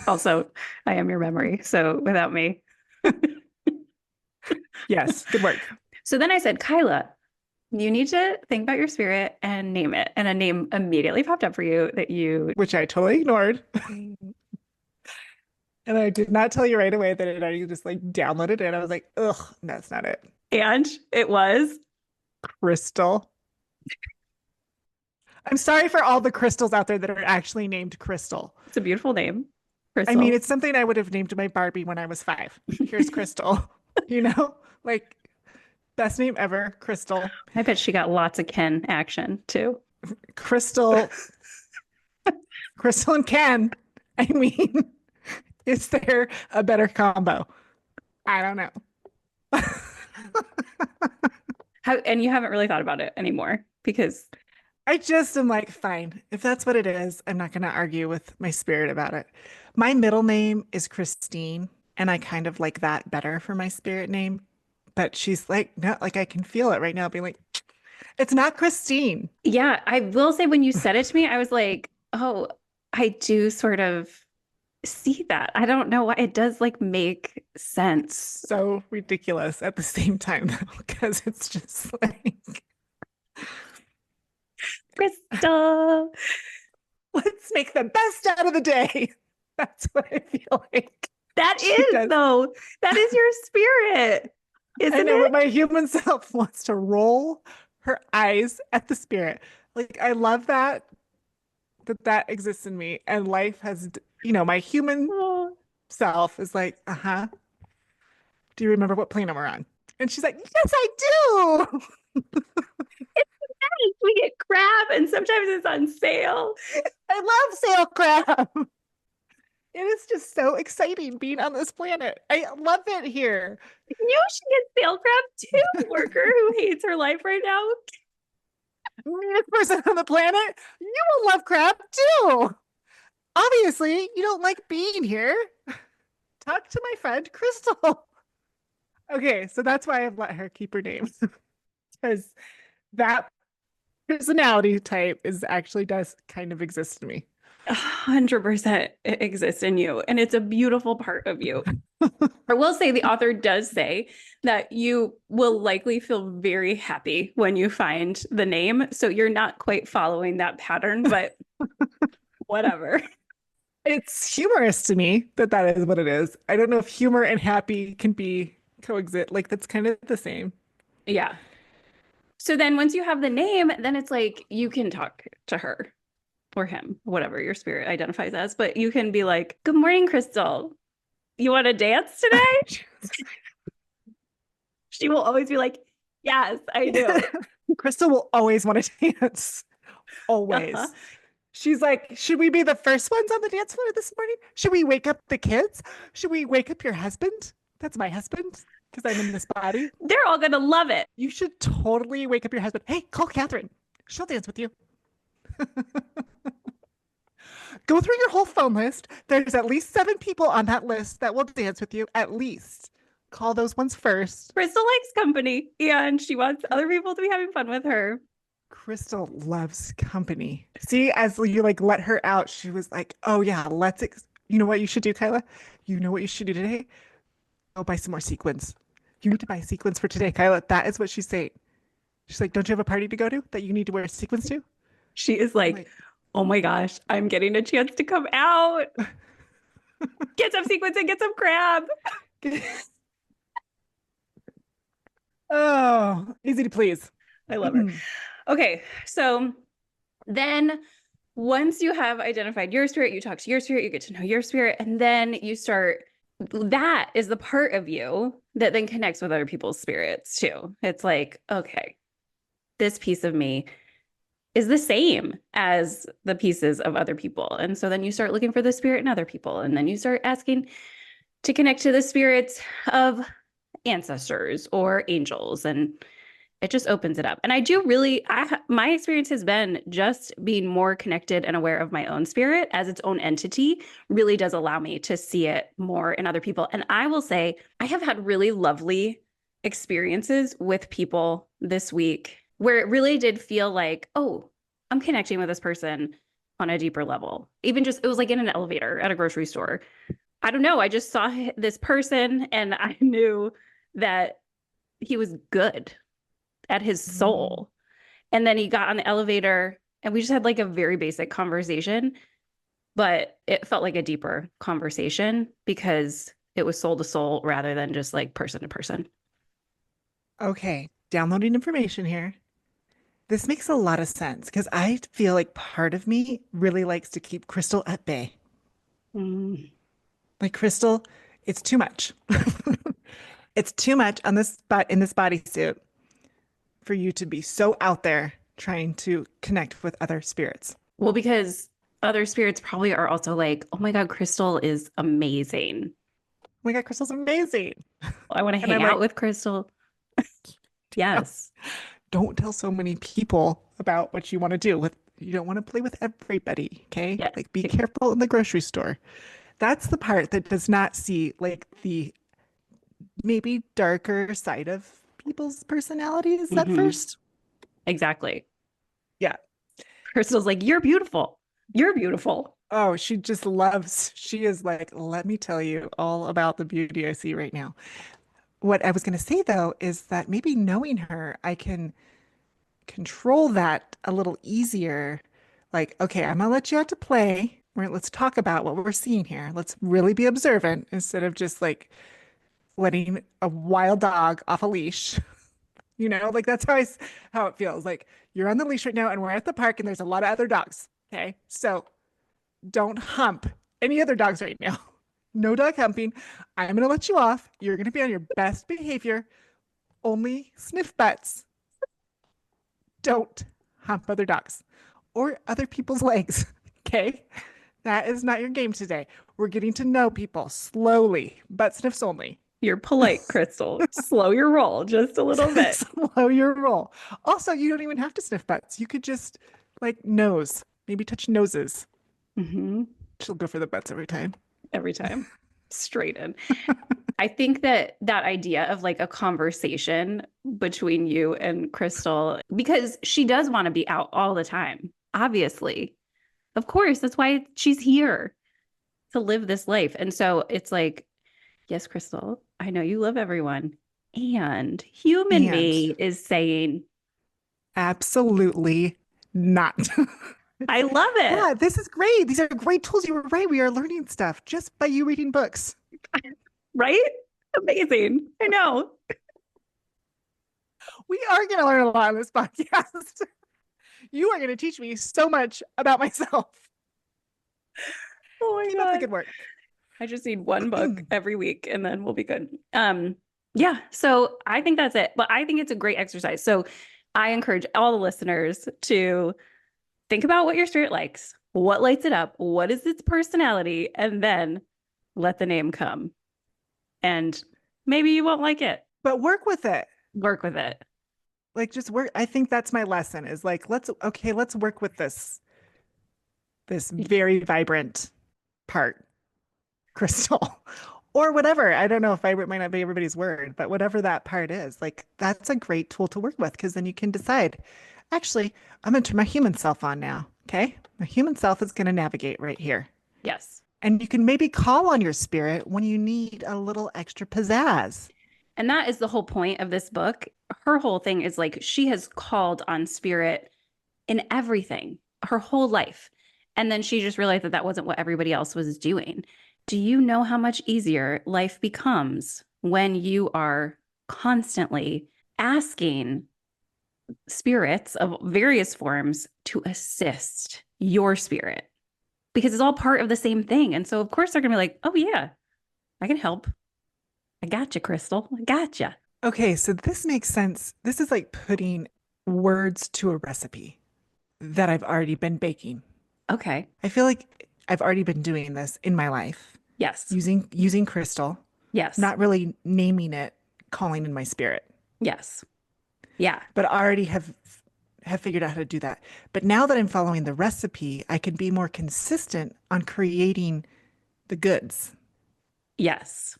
[SPEAKER 2] Also, I am your memory. So without me.
[SPEAKER 1] Yes. Good work.
[SPEAKER 2] So then I said, Kyla, you need to think about your spirit and name it. And a name immediately popped up for you that you.
[SPEAKER 1] Which I totally ignored. And I did not tell you right away that it already just like downloaded it. I was like, ugh, that's not it.
[SPEAKER 2] And it was.
[SPEAKER 1] Crystal. I'm sorry for all the crystals out there that are actually named Crystal.
[SPEAKER 2] It's a beautiful name.
[SPEAKER 1] I mean,
[SPEAKER 2] Crystal.
[SPEAKER 1] it's something I would have named my Barbie when I was 5. Here's Crystal. Like best name ever, Crystal.
[SPEAKER 2] I bet she got lots of Ken action too.
[SPEAKER 1] Crystal, Crystal and Ken. I mean, is there a better combo? I don't know.
[SPEAKER 2] And you haven't really thought about it anymore because
[SPEAKER 1] I just am like, fine. If that's what it is, I'm not going to argue with my spirit about it. My middle name is Christine, and I kind of like that better for my spirit name. But she's like, no, like I can feel it right now, being like, it's not Christine.
[SPEAKER 2] yeah, I will say when you said it to me, I was like, oh, I do sort of see that. I don't know why it does like make sense.
[SPEAKER 1] So ridiculous at the same time, though, because it's just like,
[SPEAKER 2] Crystal.
[SPEAKER 1] let's make the best out of the day. That's what I feel like.
[SPEAKER 2] That
[SPEAKER 1] She
[SPEAKER 2] is
[SPEAKER 1] does.
[SPEAKER 2] though. That is your spirit,
[SPEAKER 1] I
[SPEAKER 2] isn't
[SPEAKER 1] know,
[SPEAKER 2] it?
[SPEAKER 1] but my human self wants to roll her eyes at the spirit. Like, I love that exists in me. And life has, my human
[SPEAKER 2] Oh,
[SPEAKER 1] self is like, uh-huh. Do you remember what planet we're on? And she's like, yes, I do.
[SPEAKER 2] We get crab and sometimes it's on sale.
[SPEAKER 1] I love sail crab. It is just so exciting being on this planet. I love it here.
[SPEAKER 2] You should get sale crab too, worker who hates her life right now.
[SPEAKER 1] Meanest person on the planet, you will love crab too. Obviously, you don't like being here. Talk to my friend Crystal. Okay, so that's why I've let her keep her name because that personality type is actually does kind of exist in me.
[SPEAKER 2] 100% it exists in you, and it's a beautiful part of you. I will say the author does say that you will likely feel very happy when you find the name. So you're not quite following that pattern, but whatever.
[SPEAKER 1] It's humorous to me that that is what it is. I don't know if humor and happy can be coexist. Like that's kind of the same.
[SPEAKER 2] Yeah. So then once you have the name, then it's like you can talk to her or him, whatever your spirit identifies as, but you can be like, "Good morning, Crystal. You want to dance today?" She will always be like, "Yes, I do."
[SPEAKER 1] Crystal will always want to dance. Always.
[SPEAKER 2] Uh-huh.
[SPEAKER 1] She's like, should we be the first ones on the dance floor this morning? Should we wake up the kids? Should we wake up your husband? That's my husband because I'm in this body.
[SPEAKER 2] They're all going to love it.
[SPEAKER 1] You should totally wake up your husband. Hey, call Catherine. She'll dance with you. Go through your whole phone list. There's at least 7 people on that list that will dance with you. At least call those ones first.
[SPEAKER 2] Crystal likes company and she wants other people to be having fun with her.
[SPEAKER 1] Crystal loves company. See, as you like let her out, she was like, "Oh yeah, you know what you should do, Kyla? You know what you should do today? Go buy some more sequins. You need to buy sequins for today, Kyla." That is what she's saying. She's like, "Don't you have a party to go to that you need to wear sequins to?"
[SPEAKER 2] She is like, "Oh my gosh, I'm getting a chance to come out. Get some sequins and get some crab."
[SPEAKER 1] Oh, easy to please.
[SPEAKER 2] I love her. Okay, so then once you have identified your spirit, you talk to your spirit, you get to know your spirit, and then you start, that is the part of you that then connects with other people's spirits too. It's like, okay, this piece of me is the same as the pieces of other people. And so then you start looking for the spirit in other people, and then you start asking to connect to the spirits of ancestors or angels, and it just opens it up. And I do really, my experience has been just being more connected and aware of my own spirit as its own entity really does allow me to see it more in other people. And I will say, I have had really lovely experiences with people this week where it really did feel like, oh, I'm connecting with this person on a deeper level. Even just, it was like in an elevator at a grocery store. I don't know. I just saw this person and I knew that he was good at his soul. And then he got on the elevator and we just had like a very basic conversation, but it felt like a deeper conversation because it was soul to soul rather than just like person to person.
[SPEAKER 1] Okay, downloading information here. This makes a lot of sense because I feel like part of me really likes to keep Crystal at bay. Like Crystal, it's too much. It's too much on this in this bodysuit for you to be so out there trying to connect with other spirits.
[SPEAKER 2] Well, because other spirits probably are also like, oh my God, Crystal is amazing.
[SPEAKER 1] Oh my God, Crystal's amazing.
[SPEAKER 2] I want to hang out with Crystal. Yes.
[SPEAKER 1] Don't tell so many people about what you want to do with. You don't want to play with everybody. Okay.
[SPEAKER 2] Yes.
[SPEAKER 1] Like be careful in the grocery store. That's the part that does not see like the maybe darker side of people's personalities at first.
[SPEAKER 2] Exactly.
[SPEAKER 1] Yeah.
[SPEAKER 2] Crystal's like, you're beautiful. You're beautiful.
[SPEAKER 1] Oh, she just loves, she is like, let me tell you all about the beauty I see right now. What I was going to say though is that maybe knowing her, I can control that a little easier. Like, okay, I'm gonna let you out to play. Let's talk about what we're seeing here. Let's really be observant instead of just like letting a wild dog off a leash. You know, like that's how it feels. Like you're on the leash right now and we're at the park and there's a lot of other dogs. Okay. So don't hump any other dogs right now. No dog humping. I'm going to let you off. You're going to be on your best behavior. Only sniff butts. Don't hump other dogs or other people's legs. Okay? That is not your game today. We're getting to know people slowly, butt sniffs only.
[SPEAKER 2] You're polite, Crystal. Slow your roll just a little bit.
[SPEAKER 1] Slow your roll. Also, you don't even have to sniff butts. You could just like nose, maybe touch noses.
[SPEAKER 2] Hmm.
[SPEAKER 1] She'll go for the butts every time.
[SPEAKER 2] Every time. Straight in. I think that that idea of like a conversation between you and Crystal, because she does want to be out all the time, obviously. Of course, that's why she's here to live this life. And so it's like, yes, Crystal, I know you love everyone. And human
[SPEAKER 1] And
[SPEAKER 2] me is saying,
[SPEAKER 1] absolutely not.
[SPEAKER 2] I love it.
[SPEAKER 1] Yeah, this is great. These are great tools. You were right. We are learning stuff just by you reading books.
[SPEAKER 2] Right? Amazing. I know.
[SPEAKER 1] We are going to learn a lot on this podcast. You are going to teach me so much about myself.
[SPEAKER 2] Oh my
[SPEAKER 1] Keep up the
[SPEAKER 2] God.
[SPEAKER 1] good work.
[SPEAKER 2] I just need one book every week and then we'll be good. Yeah, so I think that's it. But I think it's a great exercise. So I encourage all the listeners to think about what your spirit likes, what lights it up, what is its personality, and then let the name come. And maybe you won't like it.
[SPEAKER 1] But work with it.
[SPEAKER 2] Work with it.
[SPEAKER 1] Like just work. I think that's my lesson is like, let's work with this very vibrant part, Crystal. Or whatever. I don't know if vibrant might not be everybody's word, but whatever that part is, like that's a great tool to work with because then you can decide, actually, I'm gonna turn my human self on now. Okay. My human self is gonna navigate right here.
[SPEAKER 2] Yes.
[SPEAKER 1] And you can maybe call on your spirit when you need a little extra pizzazz.
[SPEAKER 2] And that is the whole point of this book. Her whole thing is like she has called on spirit in everything her whole life. And then she just realized that that wasn't what everybody else was doing. Do you know how much easier life becomes when you are constantly asking spirits of various forms to assist your spirit? Because it's all part of the same thing. And so, of course, they're going to be like, oh, yeah, I can help. I got you, Crystal. I got you.
[SPEAKER 1] Okay, so this makes sense. This is like putting words to a recipe that I've already been baking.
[SPEAKER 2] Okay.
[SPEAKER 1] I feel like I've already been doing this in my life,
[SPEAKER 2] Yes.
[SPEAKER 1] using crystal,
[SPEAKER 2] Yes.
[SPEAKER 1] not really naming it, calling in my spirit,
[SPEAKER 2] Yes. Yeah.
[SPEAKER 1] but I already have figured out how to do that. But now that I'm following the recipe, I can be more consistent on creating the goods.
[SPEAKER 2] Yes.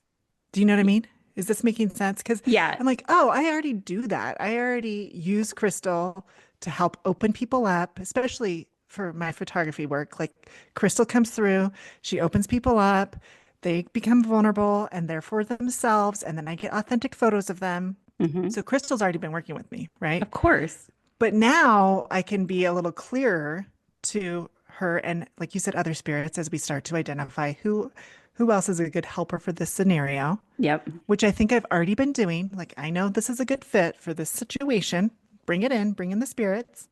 [SPEAKER 1] Do you know what I mean? Is this making sense? Because
[SPEAKER 2] Yeah.
[SPEAKER 1] I'm like, oh, I already do that. I already use crystal to help open people up, especially for my photography work. Like crystal comes through, she opens people up, they become vulnerable and they're for themselves, and then I get authentic photos of them.
[SPEAKER 2] Hmm.
[SPEAKER 1] So crystal's already been working with me, right?
[SPEAKER 2] Of course.
[SPEAKER 1] But now I can be a little clearer to her and, like you said, other spirits as we start to identify who else is a good helper for this scenario,
[SPEAKER 2] Yep.
[SPEAKER 1] which I think I've already been doing. Like, I know this is a good fit for this situation. Bring in the spirits.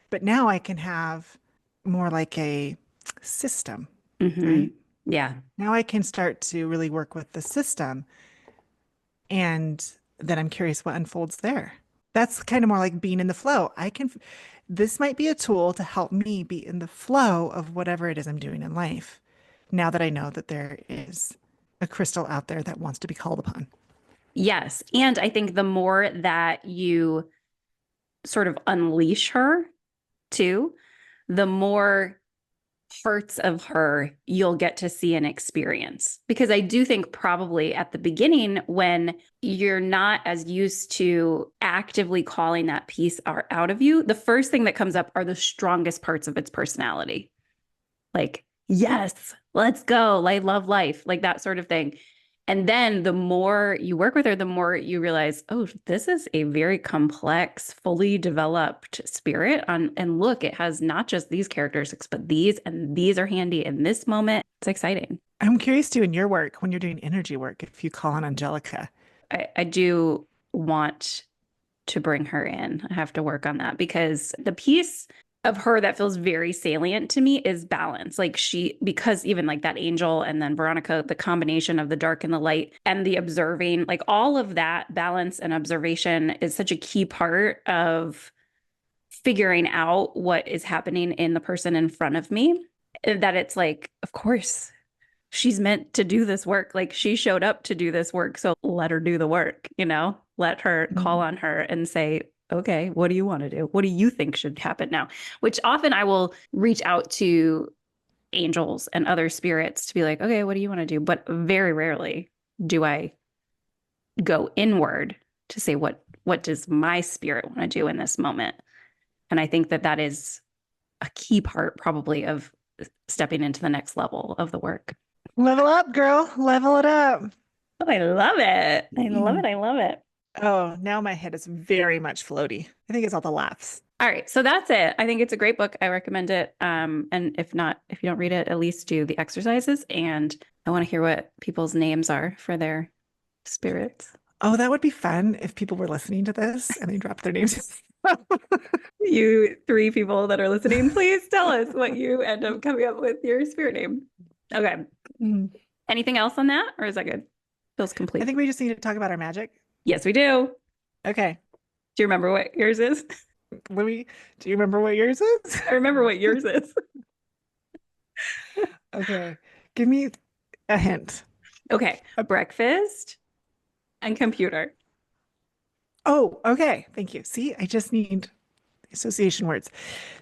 [SPEAKER 1] But now I can have more like a system,
[SPEAKER 2] Hmm.
[SPEAKER 1] right?
[SPEAKER 2] Yeah.
[SPEAKER 1] Now I can start to really work with the system. And then I'm curious what unfolds there. That's kind of more like being in the flow. This might be a tool to help me be in the flow of whatever it is I'm doing in life. Now that I know that there is a crystal out there that wants to be called upon.
[SPEAKER 2] Yes. And I think the more that you sort of unleash her too, the more parts of her you'll get to see and experience. Because I do think probably at the beginning, when you're not as used to actively calling that piece out of you, the first thing that comes up are the strongest parts of its personality. Like, yes, let's go. I love life, like that sort of thing. And then the more you work with her, the more you realize, oh, this is a very complex, fully developed spirit. And look, it has not just these characteristics, but these, and these are handy in this moment. It's exciting.
[SPEAKER 1] I'm curious too, in your work, when you're doing energy work, if you call on Angelica.
[SPEAKER 2] I do want to bring her in. I have to work on that because the piece of her that feels very salient to me is balance. Like because even like that angel and then Veronica, the combination of the dark and the light and the observing, like all of that balance and observation is such a key part of figuring out what is happening in the person in front of me. That it's like, of course, she's meant to do this work. Like she showed up to do this work. So let her do the work, let her call on her and say, okay, what do you want to do? What do you think should happen now? Which often I will reach out to angels and other spirits to be like, okay, what do you want to do? But very rarely do I go inward to say, what does my spirit want to do in this moment? And I think that is a key part probably of stepping into the next level of the work.
[SPEAKER 1] Level up, girl. Level it up.
[SPEAKER 2] Oh, I love it. I love it.
[SPEAKER 1] Mm.
[SPEAKER 2] I love it.
[SPEAKER 1] Oh, now my head is very much floaty. I think it's all the laughs.
[SPEAKER 2] All right. So that's it. I think it's a great book. I recommend it. And if not, if you don't read it, at least do the exercises. And I want to hear what people's names are for their spirits.
[SPEAKER 1] Oh, that would be fun if people were listening to this and they dropped their names.
[SPEAKER 2] You 3 people that are listening, please tell us what you end up coming up with your spirit name. Okay.
[SPEAKER 1] Mm.
[SPEAKER 2] Anything else on that? Or is that good? Feels complete.
[SPEAKER 1] I think we just need to talk about our magic.
[SPEAKER 2] Yes, we do.
[SPEAKER 1] Okay.
[SPEAKER 2] Do you remember what yours is?
[SPEAKER 1] Louis, do you remember what yours is?
[SPEAKER 2] I remember what yours is.
[SPEAKER 1] Okay. Give me a hint.
[SPEAKER 2] Okay. A breakfast and computer.
[SPEAKER 1] Oh, okay. Thank you. See, I just need association words.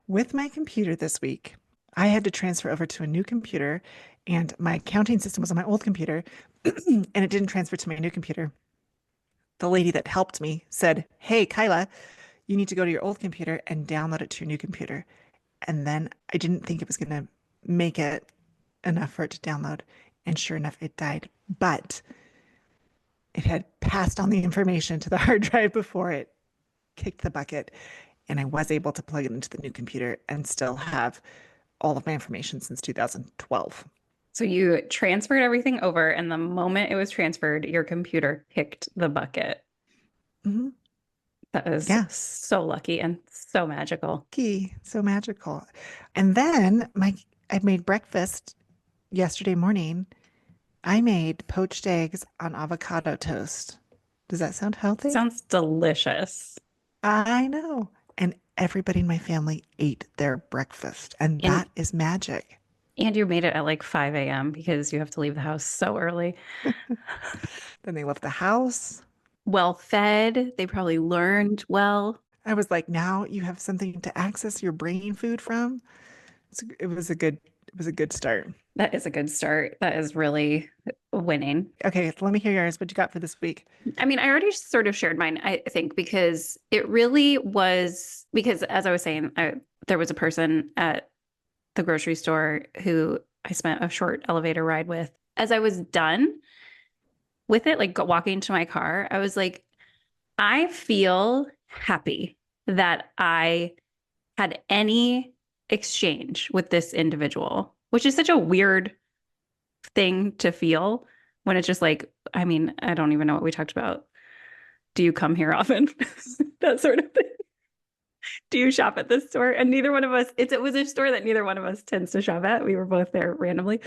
[SPEAKER 1] With my computer this week, I had to transfer over to a new computer, and my accounting system was on my old computer, and it didn't transfer to my new computer. The lady that helped me said, "Hey, Kyla, you need to go to your old computer and download it to your new computer." And then I didn't think it was going to make it enough for it to download. And sure enough, it died. But it had passed on the information to the hard drive before it kicked the bucket. And I was able to plug it into the new computer and still have all of my information since 2012.
[SPEAKER 2] So you transferred everything over, and the moment it was transferred, your computer kicked the bucket.
[SPEAKER 1] Mm-hmm.
[SPEAKER 2] That is so lucky and so magical.
[SPEAKER 1] So magical. And then I made breakfast yesterday morning. I made poached eggs on avocado toast. Does that sound healthy?
[SPEAKER 2] Sounds delicious.
[SPEAKER 1] I know. And everybody in my family ate their breakfast, and that is magic.
[SPEAKER 2] And you made it at like 5 a.m. because you have to leave the house so early.
[SPEAKER 1] Then they left the house.
[SPEAKER 2] Well fed. They probably learned well.
[SPEAKER 1] I was like, now you have something to access your brain food from. It was a good start.
[SPEAKER 2] That is a good start. That is really winning.
[SPEAKER 1] Okay, let me hear yours. What you got for this week?
[SPEAKER 2] I mean, I already sort of shared mine, I think, because it really was, because as I was saying, there was a person at the grocery store who I spent a short elevator ride with. As I was done with it, like walking to my car, I was like, I feel happy that I had any exchange with this individual, which is such a weird thing to feel when it's just like, I mean, I don't even know what we talked about. Do you come here often? That sort of thing. Do you shop at this store? And neither one of us, it was a store that neither one of us tends to shop at. We were both there randomly.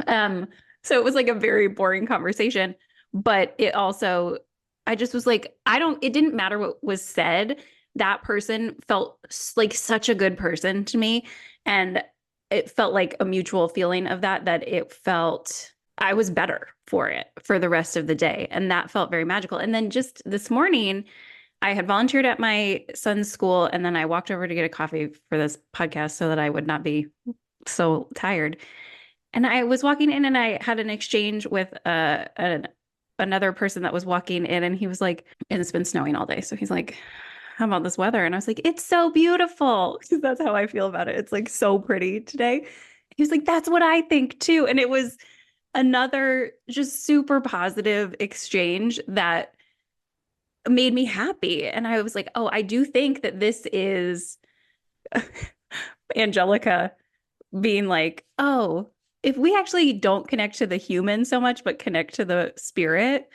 [SPEAKER 2] So it was like a very boring conversation, but it also, I just was like, it didn't matter what was said. That person felt like such a good person to me. And it felt like a mutual feeling of that it felt I was better for it for the rest of the day. And that felt very magical. And then just this morning, I had volunteered at my son's school, and then I walked over to get a coffee for this podcast so that I would not be so tired. And I was walking in, and I had an exchange with another person that was walking in, and he was like, and it's been snowing all day. So he's like, how about this weather? And I was like, it's so beautiful. Because that's how I feel about it. It's like so pretty today. He was like, that's what I think too. And it was another just super positive exchange that made me happy. And I was like, oh, I do think that this is Angelica being like, oh, if we actually don't connect to the human so much, but connect to the spirit,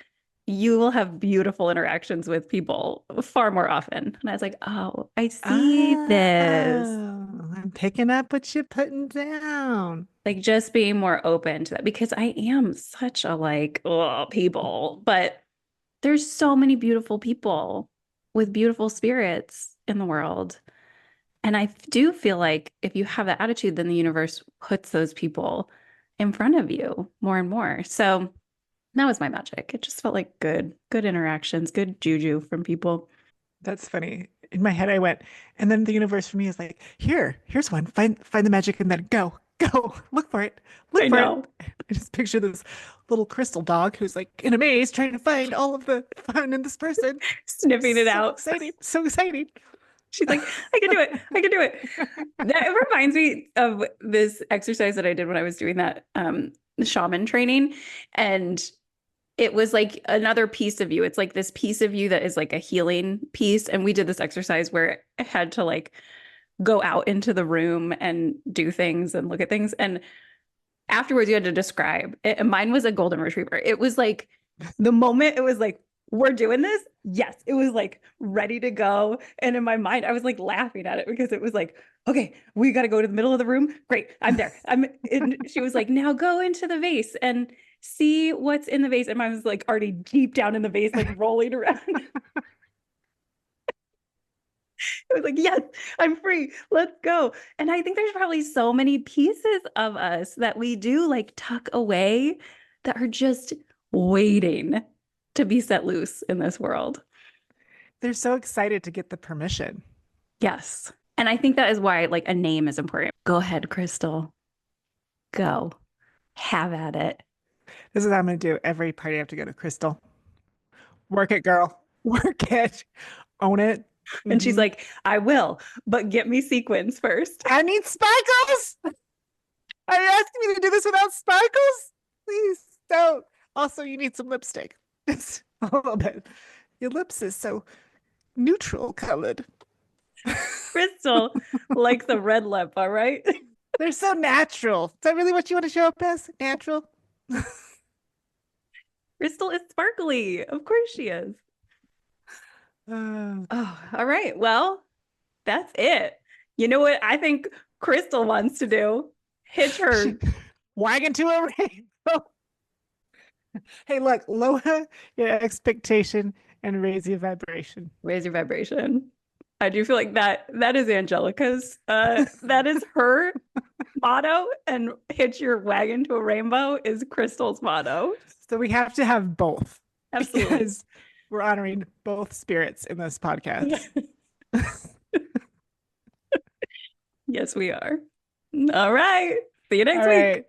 [SPEAKER 2] you will have beautiful interactions with people far more often. And I was like, oh, I see this.
[SPEAKER 1] Oh, I'm picking up what you're putting down.
[SPEAKER 2] Like just being more open to that because I am such a like, oh, people, but there's so many beautiful people with beautiful spirits in the world. And I do feel like if you have that attitude, then the universe puts those people in front of you more and more. So that was my magic. It just felt like good interactions, good juju from people.
[SPEAKER 1] That's funny. In my head, I went, and then the universe for me is like, here's one. Find the magic and then go, look for it, look
[SPEAKER 2] I
[SPEAKER 1] for it.
[SPEAKER 2] know.
[SPEAKER 1] I just picture this little crystal dog who's like in a maze trying to find all of the fun in this person.
[SPEAKER 2] Sniffing it
[SPEAKER 1] So
[SPEAKER 2] out.
[SPEAKER 1] exciting, so exciting.
[SPEAKER 2] She's like, I can do it. I can do it. That reminds me of this exercise that I did when I was doing that shaman training. And it was like another piece of you. It's like this piece of you that is like a healing piece. And we did this exercise where I had to like go out into the room and do things and look at things. And afterwards, you had to describe it. And mine was a golden retriever. It was like the moment it was like, we're doing this. Yes, it was like ready to go. And in my mind, I was like laughing at it because it was like, okay, we got to go to the middle of the room. Great, I'm there. And she was like, now go into the vase and see what's in the vase. And I was like already deep down in the vase, like rolling around. I was like, yes, I'm free. Let's go. And I think there's probably so many pieces of us that we do like tuck away that are just waiting to be set loose in this world.
[SPEAKER 1] They're so excited to get the permission.
[SPEAKER 2] Yes. And I think that is why like a name is important. Go ahead, Crystal. Go. Have at it.
[SPEAKER 1] This is what I'm going to do every party I have to go to. Crystal, work it, girl. Work it. Own it.
[SPEAKER 2] And she's
[SPEAKER 1] Mhm.
[SPEAKER 2] like, I will, but get me sequins first.
[SPEAKER 1] I need sparkles. Are you asking me to do this without sparkles? Please don't. Also, you need some lipstick. Just a little bit. Your lips is so neutral colored.
[SPEAKER 2] Crystal likes the red lip, all right?
[SPEAKER 1] They're so natural. Is that really what you want to show up as? Natural?
[SPEAKER 2] Crystal is sparkly. Of course she is.
[SPEAKER 1] Uh,
[SPEAKER 2] Oh, all right. Well, that's it. You know what I think Crystal wants to do? Hitch her.
[SPEAKER 1] wagon to a rainbow. Hey, look, lower your expectation and raise your vibration.
[SPEAKER 2] Raise your vibration. I do feel like that is Angelica's that is her motto, and hitch your wagon to a rainbow is Crystal's motto.
[SPEAKER 1] So we have to have both
[SPEAKER 2] Absolutely.
[SPEAKER 1] because we're honoring both spirits in this podcast.
[SPEAKER 2] Yes, we are. All right. See you next
[SPEAKER 1] All
[SPEAKER 2] week.
[SPEAKER 1] right.